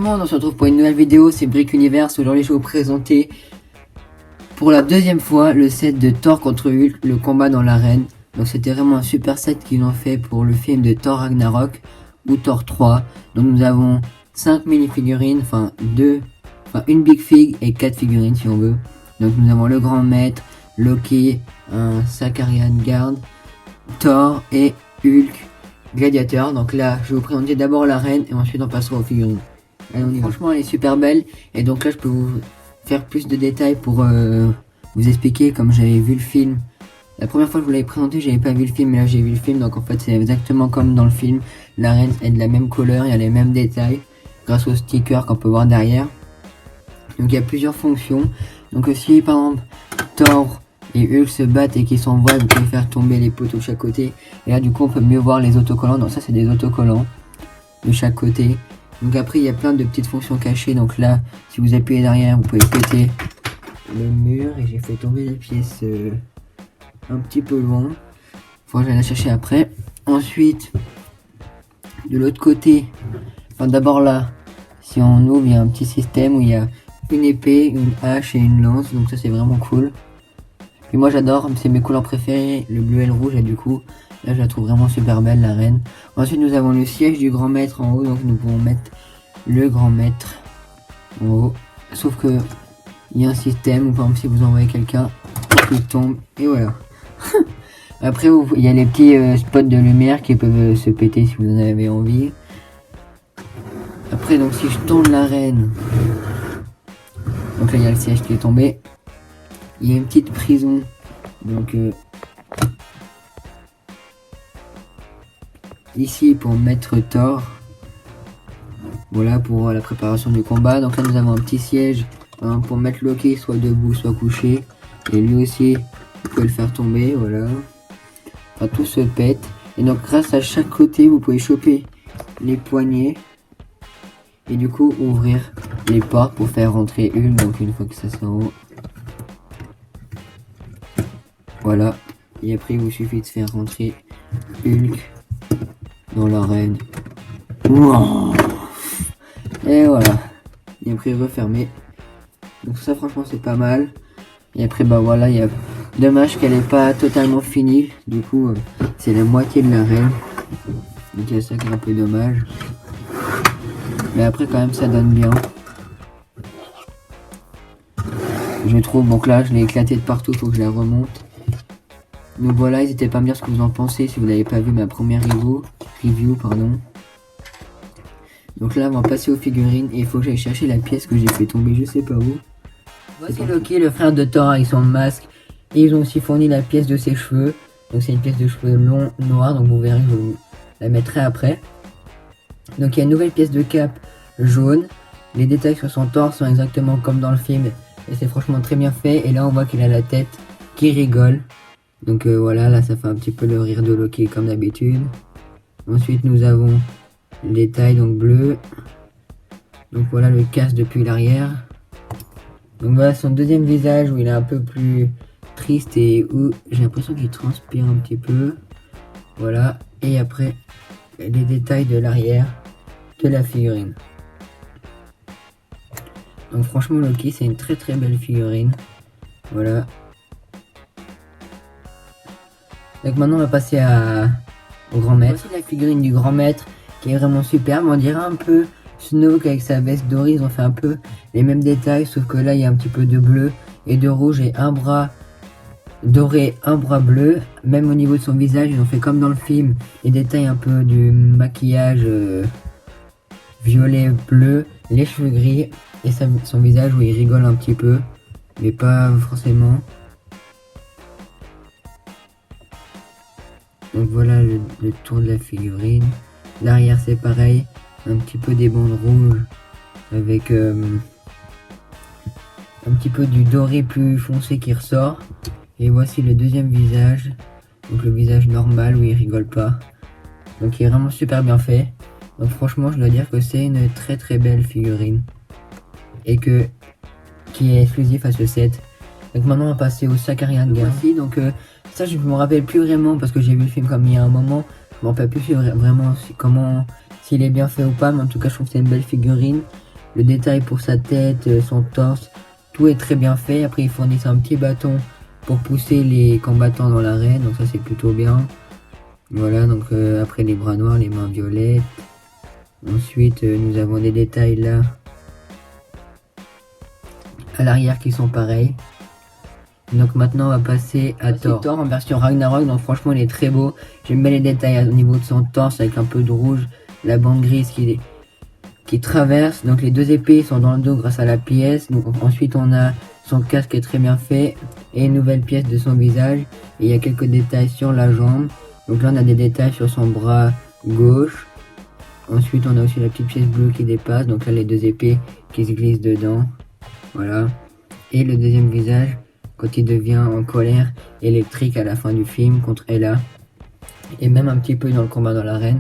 monde, on se retrouve pour une nouvelle vidéo, c'est Brick Universe. Aujourd'hui je vais vous présenter pour la deuxième fois le set de Thor contre Hulk, le combat dans l'arène. Donc c'était vraiment un super set qu'ils ont fait pour le film de Thor Ragnarok ou Thor 3. Donc nous avons 5 mini-figurines, une big fig et 4 figurines si on veut. Donc nous avons le grand maître, Loki, un Sacarian Guard, Thor et Hulk Gladiateur. Donc là je vais vous présenter d'abord l'arène et ensuite on passera aux figurines. Allez, on y va. Franchement elle est super belle et donc là je peux vous faire plus de détails pour vous expliquer comme j'avais vu le film. La première fois que je vous l'avais présenté, j'avais pas vu le film, mais là j'ai vu le film, donc en fait c'est exactement comme dans le film. L'arène est de la même couleur, il y a les mêmes détails, grâce aux stickers qu'on peut voir derrière. Donc il y a plusieurs fonctions. Donc si par exemple Thor et Hulk se battent et qu'ils s'envoient, vous pouvez faire tomber les poteaux de chaque côté. Et là du coup on peut mieux voir les autocollants, donc ça c'est des autocollants de chaque côté. Donc après il y a plein de petites fonctions cachées, donc là si vous appuyez derrière vous pouvez péter le mur et j'ai fait tomber les pièces un petit peu loin, faut que j'aille la chercher après. Ensuite de l'autre côté, enfin d'abord là, si on ouvre il y a un petit système où il y a une épée, une hache et une lance, donc ça c'est vraiment cool. Puis moi j'adore, c'est mes couleurs préférées, le bleu et le rouge, et du coup là je la trouve vraiment super belle la reine. Ensuite nous avons le siège du grand maître en haut, donc nous pouvons mettre le grand maître en haut, sauf que il y a un système où par exemple si vous envoyez quelqu'un il tombe et voilà. Après il y a les petits spots de lumière qui peuvent se péter si vous en avez envie. Après donc si je tourne l'arène, donc là il y a le siège qui est tombé, il y a une petite prison, donc ici pour mettre Thor, voilà pour la préparation du combat. Donc là nous avons un petit siège pour mettre Loki soit debout soit couché, et lui aussi vous pouvez le faire tomber, voilà. Enfin tout se pète, et donc grâce à chaque côté vous pouvez choper les poignées et du coup ouvrir les portes pour faire rentrer Hulk. Donc une fois que ça c'est en haut, voilà, et après il vous suffit de faire rentrer Hulk dans l'arène. Wow. Et voilà, et après refermer. Donc ça franchement c'est pas mal. Et après bah voilà, il y a dommage qu'elle est pas totalement finie, du coup c'est la moitié de l'arène, donc il y a ça qui est un peu dommage, mais après quand même ça donne bien, je trouve. Donc là je l'ai éclaté de partout, faut que je la remonte. Donc voilà, n'hésitez pas à me dire ce que vous en pensez si vous n'avez pas vu ma première review pardon. Donc là on va passer aux figurines et il faut que j'aille chercher la pièce que j'ai fait tomber je sais pas où. Voici Loki, le frère de Thor avec son masque, et ils ont aussi fourni la pièce de ses cheveux. Donc c'est une pièce de cheveux longs noirs, donc vous verrez, je vous la mettrai après. Donc il y a une nouvelle pièce de cape jaune. Les détails sur son torse sont exactement comme dans le film et c'est franchement très bien fait. Et là on voit qu'il a la tête qui rigole. Donc voilà, là ça fait un petit peu le rire de Loki comme d'habitude. Ensuite nous avons les détails donc bleu. Donc voilà le casque depuis l'arrière. Donc voilà son deuxième visage où il est un peu plus triste et où j'ai l'impression qu'il transpire un petit peu. Voilà, et après les détails de l'arrière de la figurine. Donc franchement Loki c'est une très très belle figurine. Voilà. Donc maintenant on va passer au grand maître. Voici la figurine du grand maître qui est vraiment superbe. On dirait un peu Snoke avec sa veste dorée, ils ont fait un peu les mêmes détails, sauf que là il y a un petit peu de bleu et de rouge et un bras doré, un bras bleu. Même au niveau de son visage, ils ont fait comme dans le film, les détails un peu du maquillage violet bleu, les cheveux gris et son visage où il rigole un petit peu, mais pas forcément. Donc voilà le tour de la figurine. L'arrière c'est pareil, un petit peu des bandes rouges avec un petit peu du doré plus foncé qui ressort. Et voici le deuxième visage, donc le visage normal où il rigole pas, donc il est vraiment super bien fait. Donc franchement je dois dire que c'est une très très belle figurine et qui est exclusif à ce set. Donc maintenant on va passer au Sacarian Guard. Donc ça je me rappelle plus vraiment parce que j'ai vu le film comme il y a un moment, je me rappelle plus vraiment comment s'il est bien fait ou pas, mais en tout cas je trouve que c'est une belle figurine. le détail pour sa tête, son torse, tout est très bien fait. Après ils fournissent un petit bâton pour pousser les combattants dans l'arène, donc ça c'est plutôt bien. Voilà, donc après les bras noirs, les mains violettes. Ensuite nous avons des détails là à l'arrière qui sont pareils. Donc maintenant on va passer à Thor. Thor en version Ragnarok, donc franchement il est très beau. J'aime bien les détails au niveau de son torse avec un peu de rouge, la bande grise qui traverse. Donc les deux épées sont dans le dos grâce à la pièce. Donc ensuite on a son casque qui est très bien fait et une nouvelle pièce de son visage. Et il y a quelques détails sur la jambe. Donc là on a des détails sur son bras gauche. Ensuite on a aussi la petite pièce bleue qui dépasse. Donc là les deux épées qui se glissent dedans. Voilà. Et le deuxième visage quand il devient en colère électrique à la fin du film contre Hela. Et même un petit peu dans le combat dans l'arène.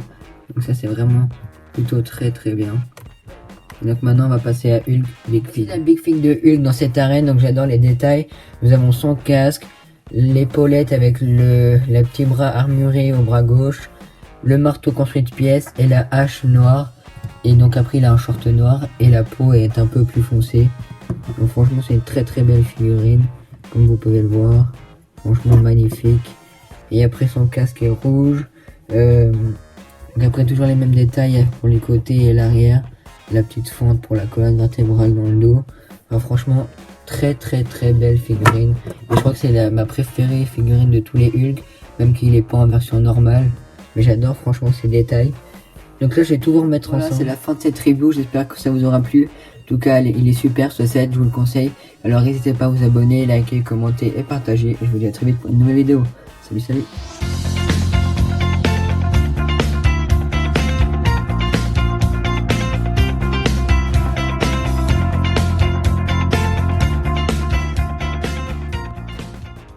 Donc ça c'est vraiment plutôt très bien. Et donc maintenant on va passer à Hulk Big Fig. La Big Fig de Hulk dans cette arène, donc j'adore les détails. Nous avons son casque, l'épaulette avec le petit bras armuré au bras gauche, le marteau construit de pièces et la hache noire. Et donc après il a un short noir et la peau est un peu plus foncée. Donc franchement c'est une très belle figurine, comme vous pouvez le voir. Franchement magnifique. Et après son casque est rouge. Donc après toujours les mêmes détails pour les côtés et l'arrière. La petite fente pour la colonne vertébrale dans le dos. Enfin, franchement très belle figurine. Et je crois que c'est ma préférée figurine de tous les Hulk. Même qu'il n'est pas en version normale. Mais j'adore franchement ces détails. Donc là je vais tout vous remettre ensemble. C'est la fin de cette review, j'espère que ça vous aura plu. En tout cas il est super ce set, je vous le conseille. Alors n'hésitez pas à vous abonner, liker, commenter et partager. Et je vous dis à très vite pour une nouvelle vidéo. Salut